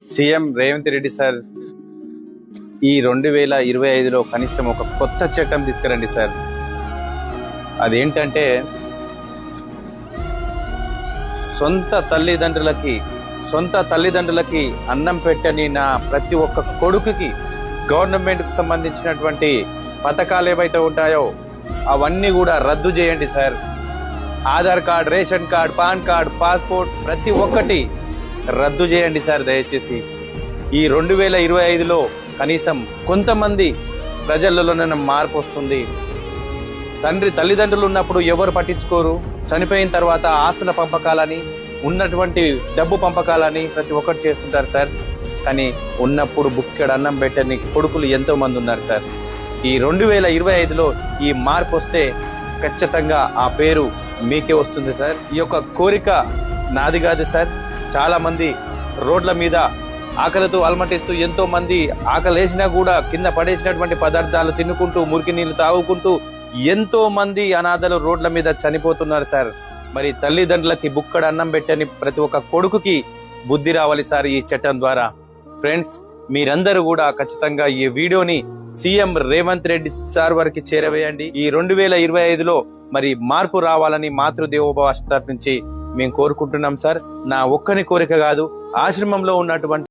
CM Revanth Reddy sir ఈ 2025లో కనీసం ఒక కొత్త చట్టం తీసుకురండి సార్. అదేంటంటే సొంత తల్లిదండ్రులకి అన్నం పెట్టని నా ప్రతి ఒక్క కొడుకుకి గవర్నమెంట్కి సంబంధించినటువంటి పథకాలు ఏవైతే ఉంటాయో అవన్నీ కూడా రద్దు చేయండి sir. Aadhaar card, ration card, pan card, passport ప్రతి ఒక్కటి రద్దు చేయండి సార్ దయచేసి. ఈ 2025లో కనీసం కొంతమంది ప్రజలలోనే మార్పు వస్తుంది. తల్లిదండ్రులు ఉన్నప్పుడు ఎవరు పట్టించుకోరు, చనిపోయిన తర్వాత ఆస్తుల పంపకాలని, ఉన్నటువంటి డబ్బు పంపకాలని ప్రతి ఒక్కటి చేస్తుంటారు సార్. కానీ ఉన్నప్పుడు బుక్కెడు అన్నం పెట్టని కొడుకులు ఎంతో మంది ఉన్నారు సార్. ఈ 2025లో ఈ మార్పు వస్తే ఖచ్చితంగా ఆ పేరు మీకే వస్తుంది సార్. ఈ యొక్క కోరిక నాది కాదు సార్. చాలా మంది రోడ్ల మీద ఆకలితో అలమటిస్తూ, ఎంతో మంది ఆకలేసినా కూడా కింద పడేసినటువంటి పదార్థాలు తినుకుంటూ, మురికి నీళ్లు తాగుకుంటూ ఎంతో మంది అనాథలు రోడ్ల మీద చనిపోతున్నారు సార్. మరి తల్లిదండ్రులకి బుక్కడు అన్నం పెట్టని ప్రతి ఒక్క కొడుకుకి బుద్ధి రావాలి సార్ ఈ చట్టం ద్వారా. ఫ్రెండ్స్, మీరందరూ కూడా ఖచ్చితంగా ఈ వీడియోని సీఎం రేవంత్ రెడ్డి సార్ వారికి చేరవేయండి. ఈ 2025లో మరి మార్పు రావాలని మాతృదేవోభవ తరఫు నుంచి మేము కోరుకుంటున్నాం సార్. నా ఒక్కని కోరిక కాదు, ఆశ్రమంలో ఉన్నటువంటి